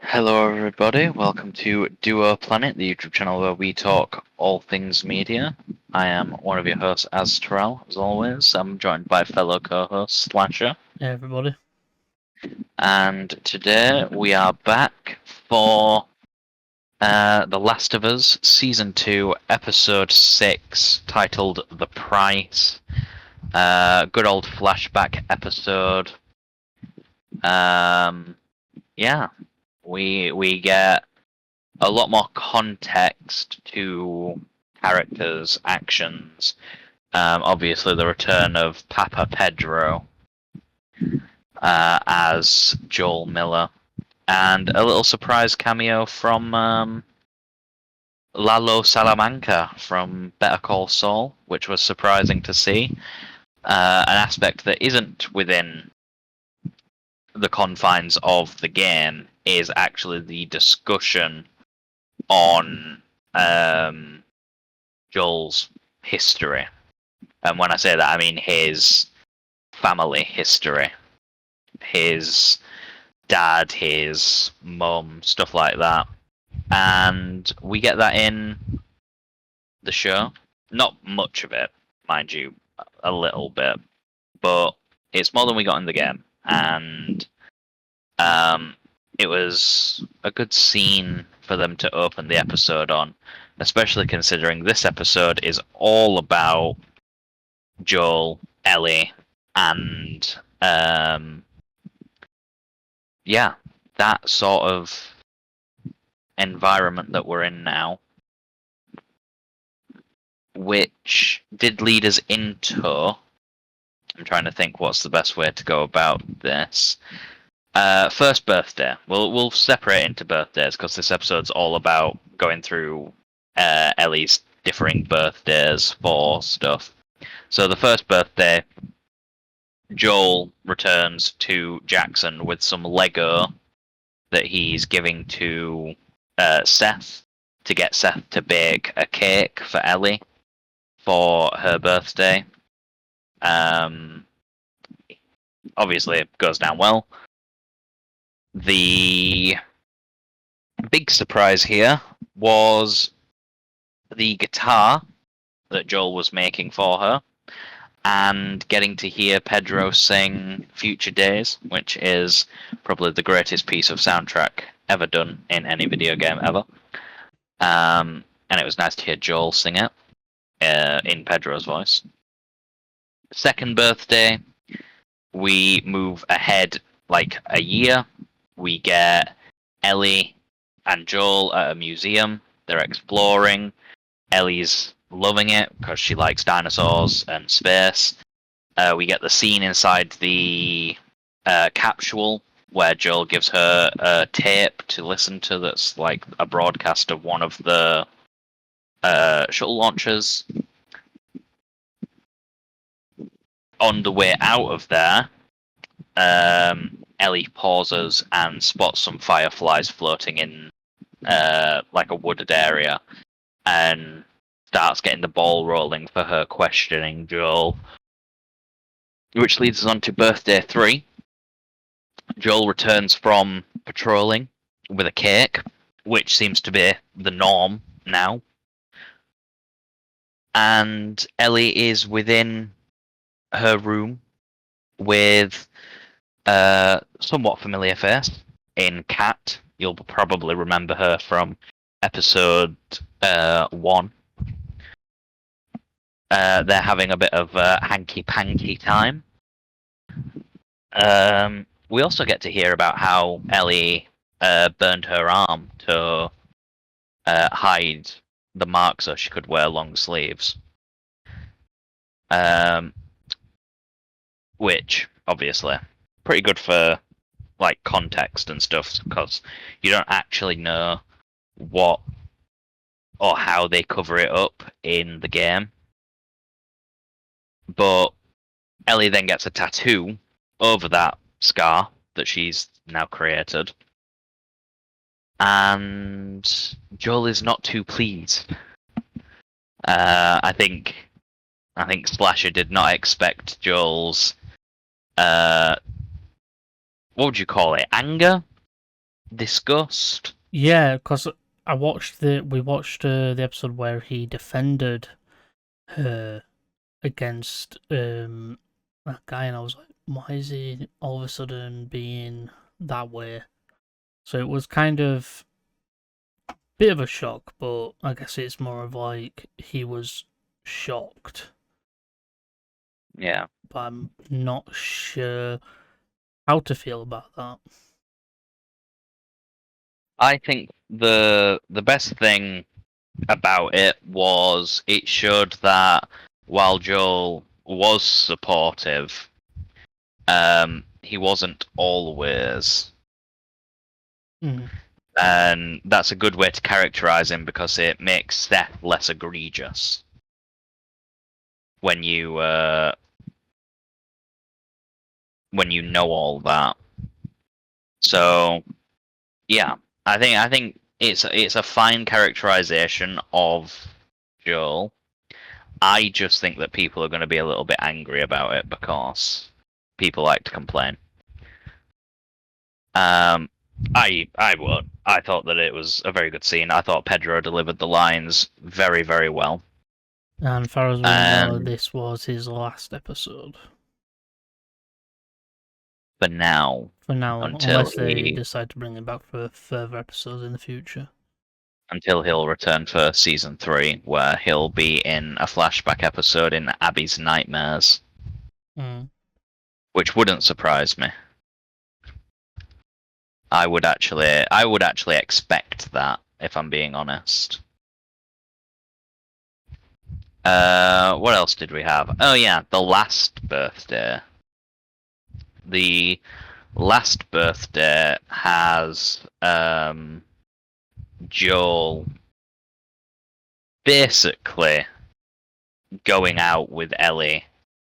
Hello, everybody. Welcome to Duo Planet, the YouTube channel where we talk all things media. I am one of your hosts, Azteral, as always. I'm joined by fellow co-host Slasher, Hey everybody. and today we are back for The Last of Us Season 2, Episode 6, titled The Price. Good old flashback episode. Yeah. We get a lot more context to characters' actions. Obviously, the return of Papa Pedro as Joel Miller, and a little surprise cameo from Lalo Salamanca from Better Call Saul, which was surprising to see. An aspect that isn't within the confines of the game is actually the discussion on Joel's history. And when I say that, I mean his family history. His dad, his mum, stuff like that. And we get that in the show. Not much of it, mind you, a little bit. But it's more than we got in the game. And it was a good scene for them to open the episode on, especially considering this episode is all about Joel, Ellie, and yeah, that sort of environment that we're in now, which did lead us into. I'm trying to think what's the best way to go about this. First birthday. We'll separate into birthdays because this episode's all about going through Ellie's differing birthdays for stuff. So the first birthday, Joel returns to Jackson with some Lego that he's giving to Seth to get Seth to bake a cake for Ellie for her birthday. Obviously, it goes down well. The big surprise here was the guitar that Joel was making for her, and getting to hear Pedro sing Future Days, which is probably the greatest piece of soundtrack ever done in any video game ever. And it was nice to hear Joel sing it in Pedro's voice. Second birthday, we move ahead like a year. We get Ellie and Joel at a museum. They're exploring. Ellie's loving it because she likes dinosaurs and space. We get the scene inside the capsule where Joel gives her a tape to listen to that's like a broadcast of one of the shuttle launches. On the way out of there, Ellie pauses and spots some fireflies floating in like a wooded area, and starts getting the ball rolling for her questioning Joel. Which leads us on to birthday 3. Joel returns from patrolling with a cake, which seems to be the norm now. And Ellie is within her room with a somewhat familiar face in Kat. You'll probably remember her from episode 1. They're having a bit of a hanky-panky time. We also get to hear about how Ellie burned her arm to hide the mark so she could wear long sleeves. Which, obviously, pretty good for like context and stuff, because you don't actually know what or how they cover it up in the game. But Ellie then gets a tattoo over that scar that she's now created. And Joel is not too pleased. I think Slasher did not expect Joel's what would you call it? Anger discussed? Yeah, because we watched the episode where he defended her against that guy, and I was like, why is he all of a sudden being that way? So it was kind of a bit of a shock, but I guess it's more of like he was shocked, Yeah. but I'm not sure how to feel about that. I think the best thing about it was it showed that while Joel was supportive, he wasn't always, Mm. and that's a good way to characterize him because it makes Seth less egregious when you know all that. So yeah, I think it's a fine characterization of Joel. I just think that people are going to be a little bit angry about it because people like to complain. Um, I would. I thought that it was a very good scene. I thought Pedro delivered the lines very, very well. And far as we know, And this was his last episode. for now, For now, until unless they he decide to bring him back for further episodes in the future. until he'll return for season 3, where he'll be in a flashback episode in Abby's nightmares, Mm. which wouldn't surprise me. I would actually expect that if I'm being honest. What else did we have? Oh yeah, the last birthday. The last birthday has Joel basically going out with Ellie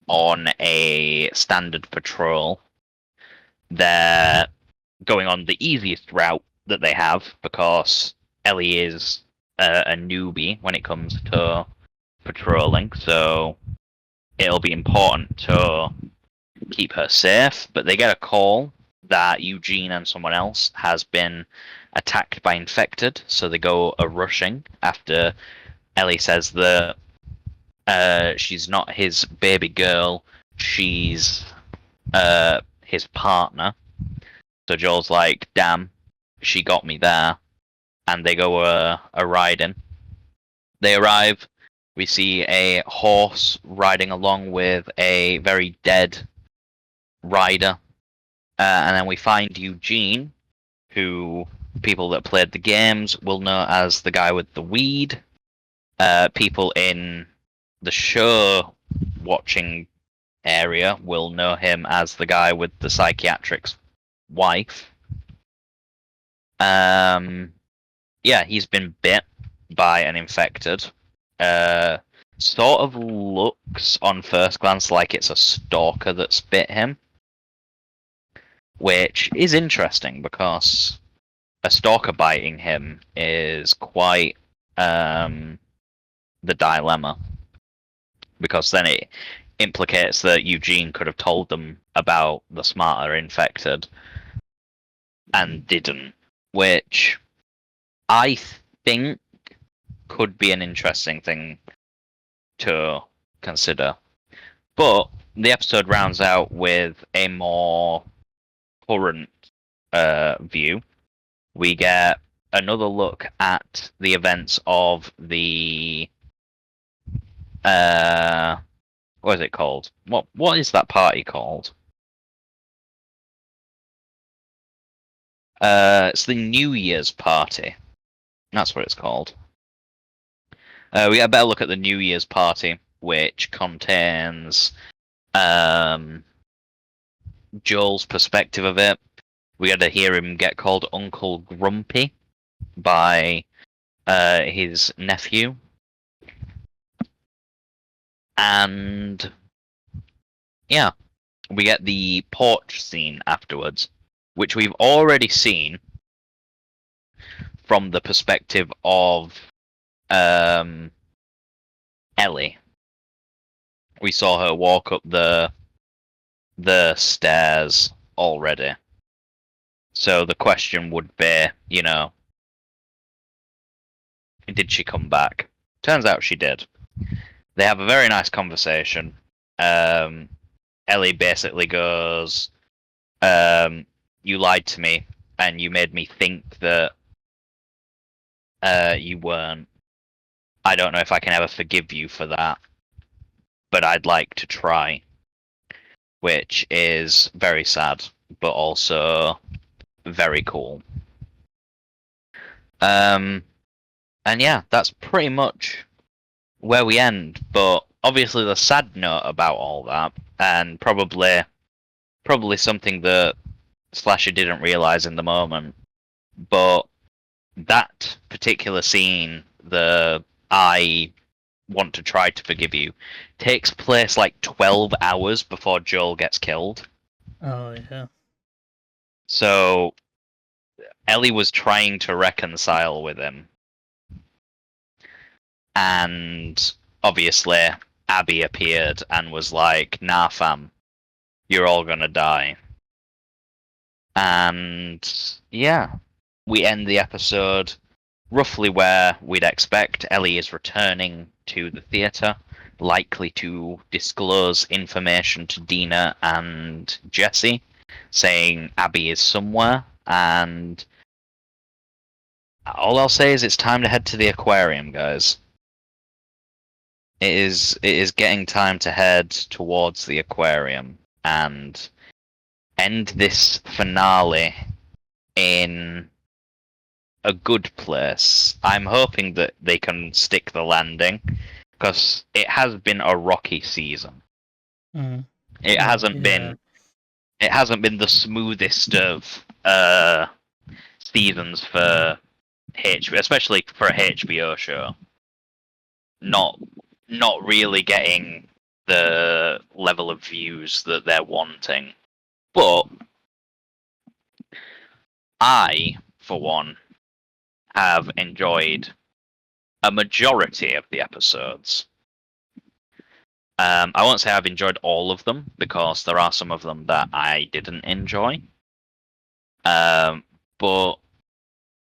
on a standard patrol. They're going on the easiest route that they have because Ellie is a newbie when it comes to patrolling, so it'll be important to keep her safe. But they get a call that Eugene and someone else has been attacked by infected, so they go a rushing after Ellie says that she's not his baby girl, she's his partner. So Joel's like, damn, she got me there. And they go a riding. They arrive. We see a horse riding along with a very dead rider. And then we find Eugene, who people that played the games will know as the guy with the weed. People in the show watching area will know him as the guy with the psychiatric's wife. Yeah, he's been bit by an infected. Sort of looks on first glance like it's a stalker that's bit him, which is interesting because a stalker biting him is quite the dilemma, because then it implicates that Eugene could have told them about the smarter infected and didn't, which I think could be an interesting thing to consider. But the episode rounds out with a more current view. We get another look at the events of the what is it called? What is that party called? It's the New Year's party. That's what it's called. We get a better look at the New Year's party, which contains Joel's perspective of it. We get to hear him get called Uncle Grumpy by his nephew. And yeah, we get the porch scene afterwards, which we've already seen from the perspective of Ellie. We saw her walk up the stairs already. So the question would be, did she come back? Turns out she did. They have a very nice conversation. Ellie basically goes, "You lied to me, and you made me think that you weren't. I don't know if I can ever forgive you for that, but I'd like to try." Which is very sad, but also very cool. And yeah, that's pretty much where we end. But obviously, the sad note about all that, and probably something that Slasher didn't realize in the moment, but that particular scene, the I want to try to forgive you, takes place like 12 hours before Joel gets killed. Oh yeah. So Ellie was trying to reconcile with him, and obviously Abby appeared and was like, "Nah, fam, you're all gonna die." And yeah, we end the episode roughly where we'd expect. Ellie is returning to the theatre, likely to disclose information to Dina and Jesse, saying Abby is somewhere, and all I'll say is it's time to head to the aquarium, guys. It is getting time to head towards the aquarium and end this finale in a good place. I'm hoping that they can stick the landing because it has been a rocky season. Mm. It Oh, hasn't yeah. been it hasn't been the smoothest of seasons for HBO, especially for a HBO show. Not not really getting the level of views that they're wanting. But I, for one, have enjoyed a majority of the episodes. I won't say I've enjoyed all of them because there are some of them that I didn't enjoy. But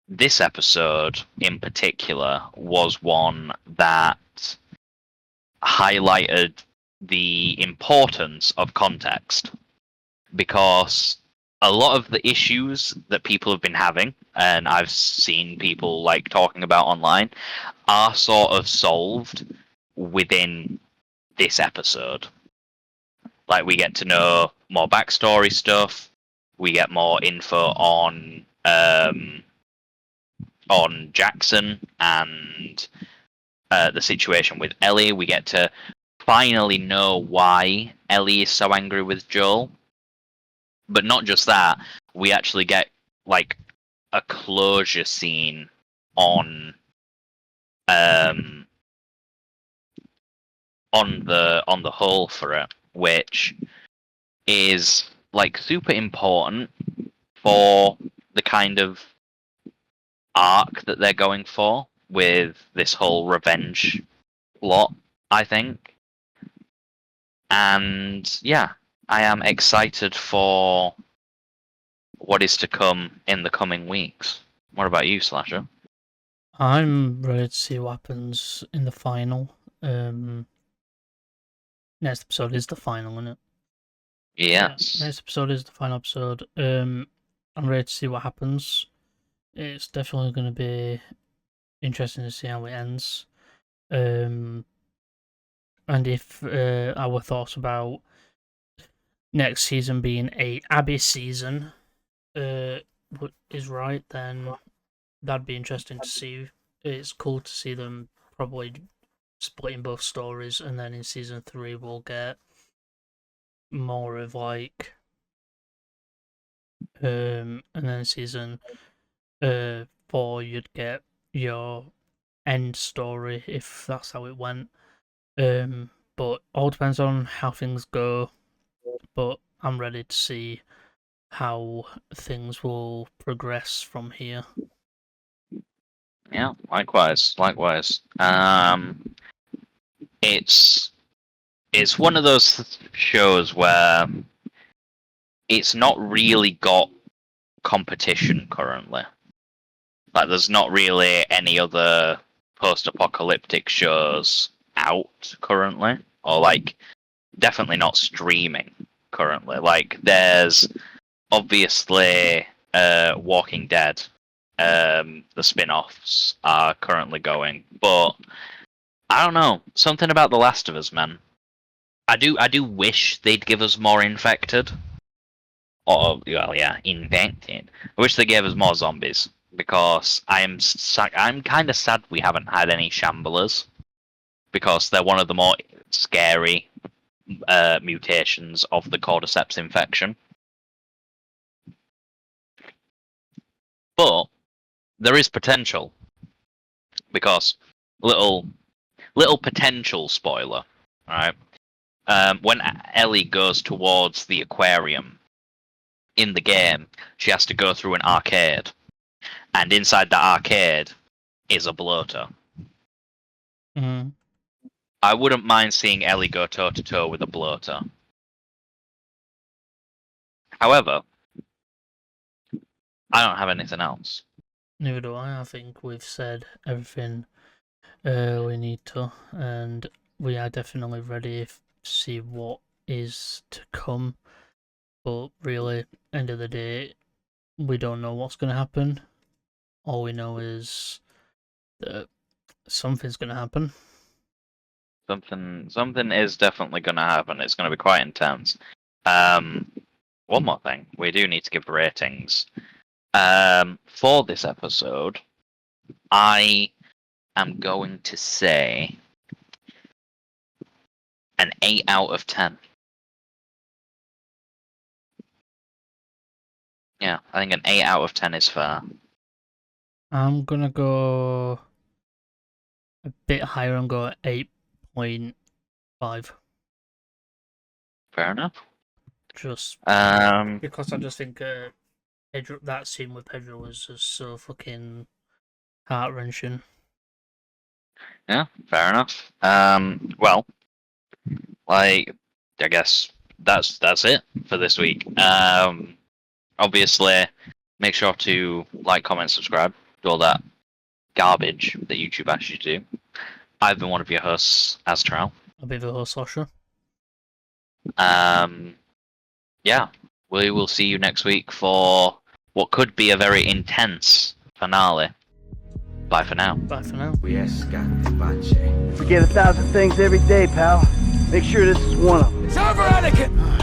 this episode in particular was one that highlighted the importance of context because a lot of the issues that people have been having, and I've seen people like talking about online, are sort of solved within this episode. Like we get to know more backstory stuff, we get more info on Jackson and the situation with Ellie. We get to finally know why Ellie is so angry with Joel. But not just that, we actually get like a closure scene on um on the whole for it, which is like super important for the kind of arc that they're going for with this whole revenge plot, I think. And yeah, I am excited for what is to come in the coming weeks. What about you, Slasher? I'm ready to see what happens in the final. Next episode is the final, isn't it? Yeah, Yes. next episode is the final episode. I'm ready to see what happens. It's definitely going to be interesting to see how it ends. And if our thoughts about next season being a Abby season is right, then that'd be interesting to see. It's cool to see them probably splitting both stories, and then in season 3 we'll get more of like and then season 4 you'd get your end story if that's how it went. But all depends on how things go. But I'm ready to see how things will progress from here. Yeah, likewise, likewise. It's it's one of those shows where it's not really got competition currently. Like, there's not really any other post-apocalyptic shows out currently, or like definitely not streaming currently. Like, there's obviously Walking Dead. The spin-offs are currently going, but I don't know, something about The Last of Us, man. I do wish they'd give us more infected. Or, well, yeah, infected. I wish they gave us more zombies, because I'm kind of sad we haven't had any shamblers, because they're one of the more scary mutations of the cordyceps infection. But there is potential, because little potential spoiler, right? When Ellie goes towards the aquarium in the game, she has to go through an arcade, and inside that arcade is a bloater. Mm-hmm. I wouldn't mind seeing Ellie go toe to toe with a bloater. However, I don't have anything else. Neither do I. I think we've said everything we need to, and we are definitely ready to see what is to come. But really, end of the day, we don't know what's going to happen. All we know is that something's going to happen. Something is definitely going to happen. It's going to be quite intense. One more thing, we do need to give ratings. For this episode, I am going to say an 8 out of 10. Yeah, I think an 8 out of 10 is fair. I'm going to go a bit higher and go 8.5. Fair enough. Just because I just think Pedro, that scene with Pedro was just so fucking heart-wrenching. Yeah, fair enough. Well, like, I guess that's it for this week. Obviously, make sure to like, comment, subscribe, do all that garbage that YouTube asks you to do. I've been one of your hosts, Azteral. I'll be the host, Slasher. Yeah, we will see you next week for what could be a very intense finale. Bye for now. Bye for now. Forget 1,000 things every day, pal. Make sure this is one of them. It's over, Anakin!